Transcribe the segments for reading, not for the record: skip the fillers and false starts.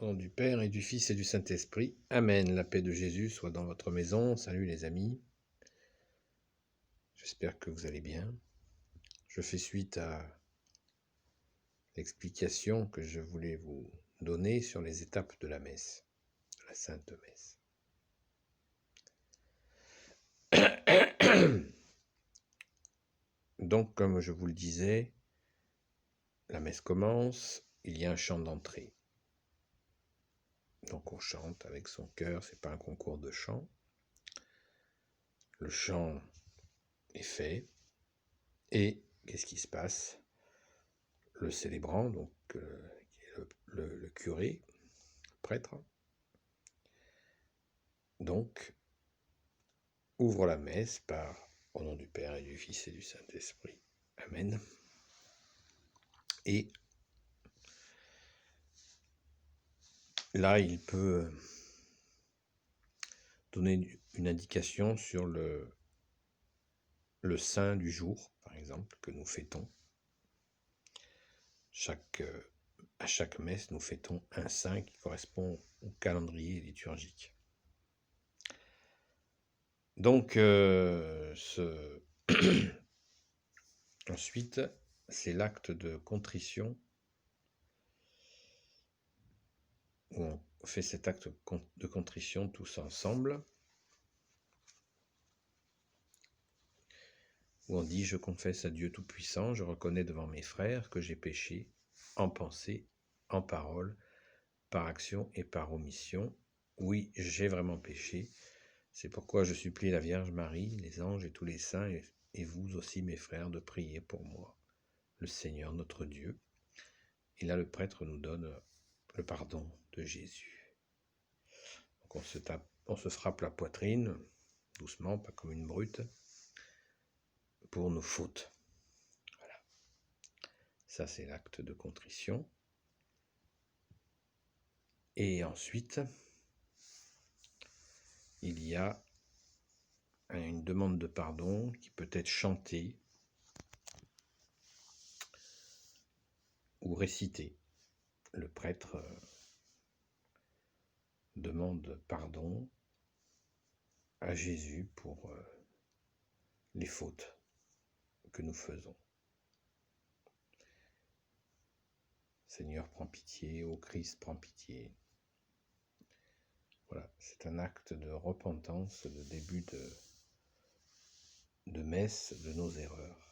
Au nom du Père et du Fils et du Saint-Esprit. Amen. La paix de Jésus soit dans votre maison. Salut les amis. J'espère que vous allez bien. Je fais suite à l'explication que je voulais vous donner sur les étapes de la messe, de la Sainte Messe. Donc, comme je vous le disais, la messe commence, il y a un chant d'entrée. Donc on chante avec son cœur, c'est pas un concours de chant. Le chant est fait, et qu'est-ce qui se passe? Le célébrant, donc qui est le curé, le prêtre, donc ouvre la messe par au nom du Père et du Fils et du Saint-Esprit. Amen. Et là, il peut donner une indication sur le saint du jour, par exemple, que nous fêtons. À chaque messe, nous fêtons un saint qui correspond au calendrier liturgique. Donc, ensuite, c'est l'acte de contrition, où on fait cet acte de contrition tous ensemble, où on dit « Je confesse à Dieu Tout-Puissant, je reconnais devant mes frères que j'ai péché, en pensée, en parole, par action et par omission. Oui, j'ai vraiment péché. C'est pourquoi je supplie la Vierge Marie, les anges et tous les saints, et vous aussi mes frères, de prier pour moi, le Seigneur notre Dieu. » Et là, le prêtre nous donne le pardon de Jésus. Donc on se frappe la poitrine, doucement, pas comme une brute, pour nos fautes. Voilà. Ça, c'est l'acte de contrition. Et ensuite, il y a une demande de pardon qui peut être chantée ou récitée. Le prêtre demande pardon à Jésus pour les fautes que nous faisons. Seigneur, prends pitié, ô Christ, prends pitié. Voilà, c'est un acte de repentance, de début de messe de nos erreurs.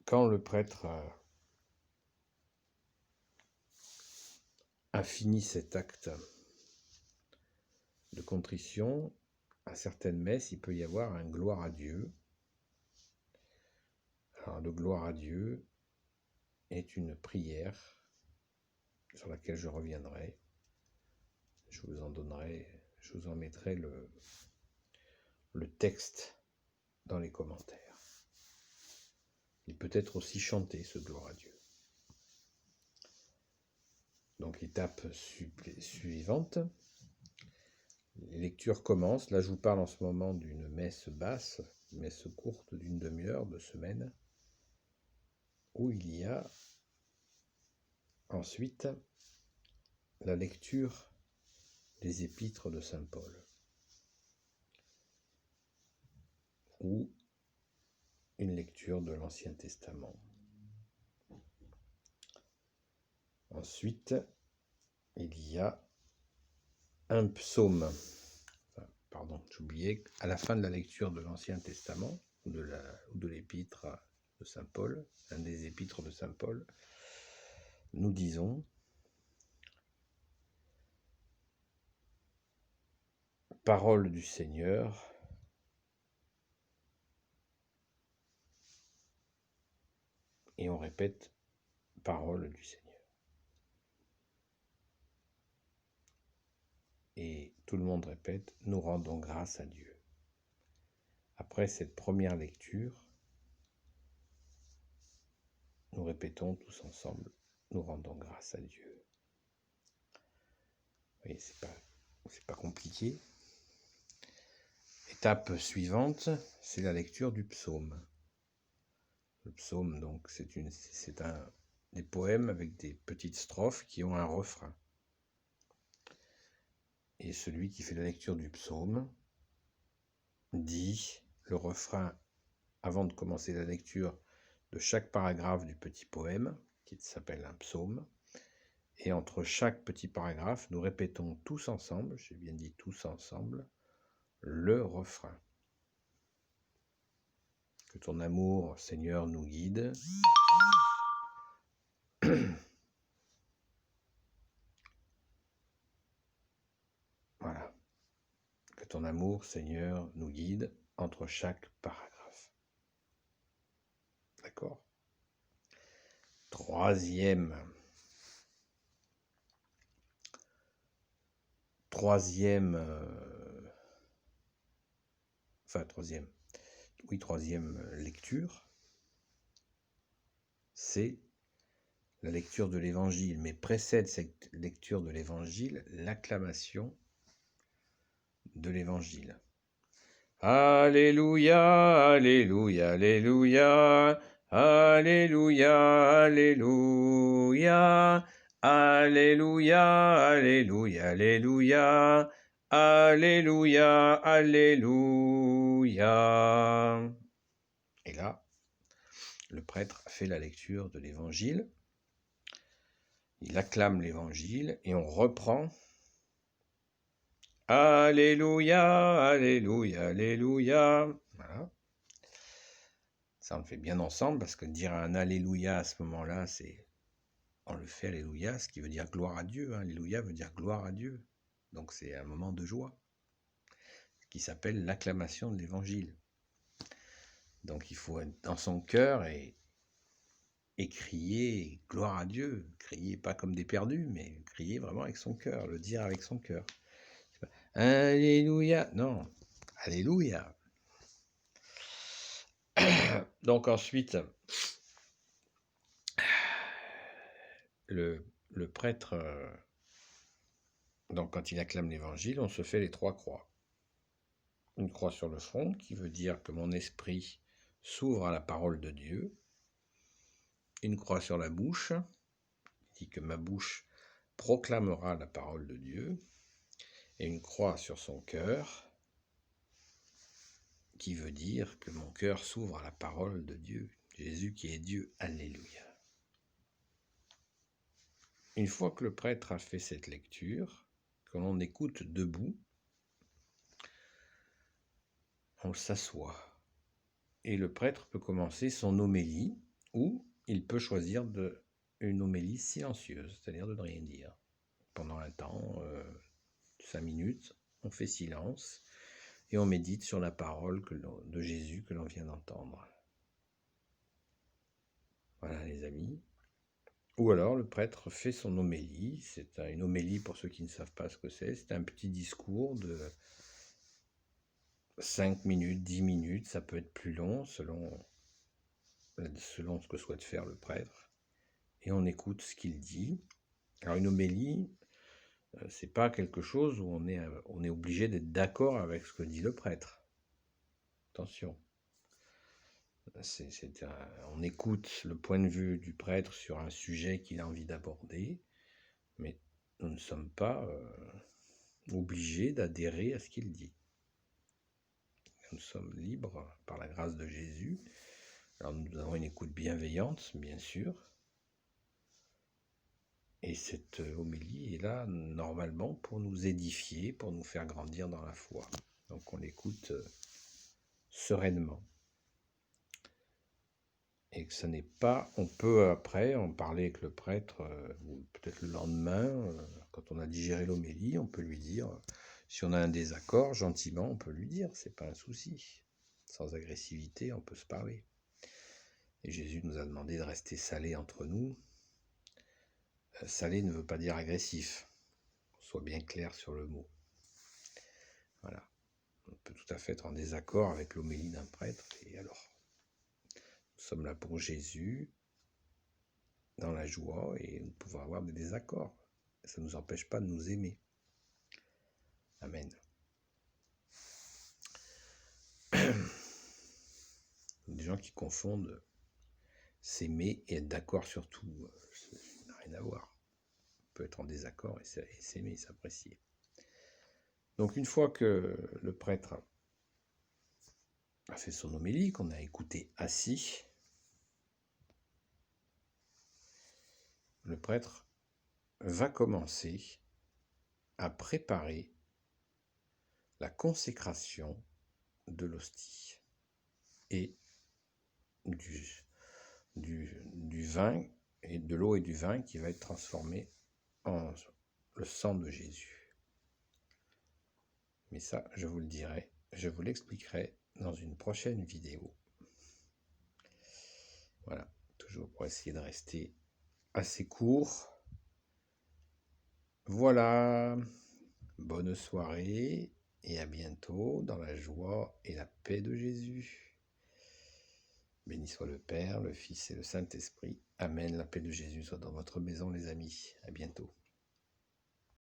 Quand le prêtre a fini cet acte de contrition, à certaines messes, il peut y avoir un gloire à Dieu. Alors, le gloire à Dieu est une prière sur laquelle je reviendrai. Je vous en mettrai le texte dans les commentaires. Il peut être aussi chanté, ce gloire à Dieu. Donc, étape suivante. Les lectures commencent. Là, je vous parle en ce moment d'une messe basse, une messe courte d'une demi-heure de semaine, où il y a ensuite la lecture des épîtres de saint Paul, ou une lecture de l'Ancien Testament. Ensuite, il y a un psaume. Pardon, j'oubliais, à la fin de la lecture de l'Ancien Testament, ou de l'épître de saint Paul, un des épîtres de saint Paul, nous disons « Parole du Seigneur, et on répète « Parole du Seigneur ». Et tout le monde répète « Nous rendons grâce à Dieu ». Après cette première lecture, nous répétons tous ensemble « Nous rendons grâce à Dieu ». Vous voyez, c'est pas compliqué. Étape suivante, c'est la lecture du psaume. Le psaume, donc, c'est un des poèmes avec des petites strophes qui ont un refrain. Et celui qui fait la lecture du psaume dit le refrain avant de commencer la lecture de chaque paragraphe du petit poème, qui s'appelle un psaume. Et entre chaque petit paragraphe, nous répétons tous ensemble, j'ai bien dit tous ensemble, le refrain. Que ton amour, Seigneur, nous guide. Voilà. Que ton amour, Seigneur, nous guide entre chaque paragraphe. D'accord ? Troisième. Troisième lecture, c'est la lecture de l'Évangile, mais précède cette lecture de l'Évangile l'acclamation de l'Évangile. Alléluia, Alléluia, Alléluia, Alléluia, Alléluia, Alléluia, Alléluia, Alléluia, Alléluia, Alléluia. Et là, le prêtre fait la lecture de l'Évangile, il acclame l'Évangile et on reprend Alléluia, Alléluia, Alléluia. Voilà. Ça, on le fait bien ensemble parce que dire un Alléluia à ce moment-là, on le fait Alléluia, ce qui veut dire gloire à Dieu. Alléluia veut dire gloire à Dieu. Donc c'est un moment de joie qui s'appelle l'acclamation de l'Évangile. Donc il faut être dans son cœur et crier gloire à Dieu. Crier pas comme des perdus, mais crier vraiment avec son cœur, le dire avec son cœur. Alléluia, non, Alléluia. Donc ensuite, le prêtre, donc quand il acclame l'Évangile, on se fait les 3 croix. Une croix sur le front, qui veut dire que mon esprit s'ouvre à la parole de Dieu. Une croix sur la bouche, qui dit que ma bouche proclamera la parole de Dieu. Et une croix sur son cœur, qui veut dire que mon cœur s'ouvre à la parole de Dieu. Jésus qui est Dieu, Alléluia. Une fois que le prêtre a fait cette lecture, que l'on écoute debout, on s'assoit. Et le prêtre peut commencer son homélie, ou il peut choisir une homélie silencieuse, c'est-à-dire de ne rien dire. Pendant un temps, 5 minutes, on fait silence et on médite sur la parole de Jésus que l'on vient d'entendre. Voilà les amis. Ou alors le prêtre fait son homélie. C'est une homélie, pour ceux qui ne savent pas ce que c'est un petit discours de 5 minutes, 10 minutes, ça peut être plus long selon ce que souhaite faire le prêtre. Et on écoute ce qu'il dit. Alors une homélie, c'est pas quelque chose où on est obligé d'être d'accord avec ce que dit le prêtre. Attention. On écoute le point de vue du prêtre sur un sujet qu'il a envie d'aborder, mais nous ne sommes pas obligés d'adhérer à ce qu'il dit. Nous sommes libres par la grâce de Jésus. Alors nous avons une écoute bienveillante, bien sûr. Et cette homélie est là, normalement, pour nous édifier, pour nous faire grandir dans la foi. Donc on l'écoute sereinement. Et que ce n'est pas, on peut après en parler avec le prêtre, ou peut-être le lendemain, quand on a digéré l'homélie, on peut lui dire, si on a un désaccord, gentiment, on peut lui dire, c'est pas un souci. Sans agressivité, on peut se parler. Et Jésus nous a demandé de rester salés entre nous. Salé ne veut pas dire agressif. Qu'on soit bien clair sur le mot. Voilà. On peut tout à fait être en désaccord avec l'homélie d'un prêtre, et alors nous sommes là pour Jésus, dans la joie, et nous pouvons avoir des désaccords. Ça ne nous empêche pas de nous aimer. Amen. Des gens qui confondent s'aimer et être d'accord sur tout, ça n'a rien à voir. On peut être en désaccord et s'aimer et s'apprécier. Donc une fois que le prêtre a fait son homélie, qu'on a écouté assis, le prêtre va commencer à préparer la consécration de l'hostie et du vin, et de l'eau et du vin qui va être transformé en le sang de Jésus. Mais ça, je vous le dirai, je vous l'expliquerai dans une prochaine vidéo. Voilà, toujours pour essayer de rester assez court. Voilà, bonne soirée et à bientôt dans la joie et la paix de Jésus. Béni soit le Père, le Fils et le Saint-Esprit. Amen. La paix de Jésus soit dans votre maison, les amis. À bientôt.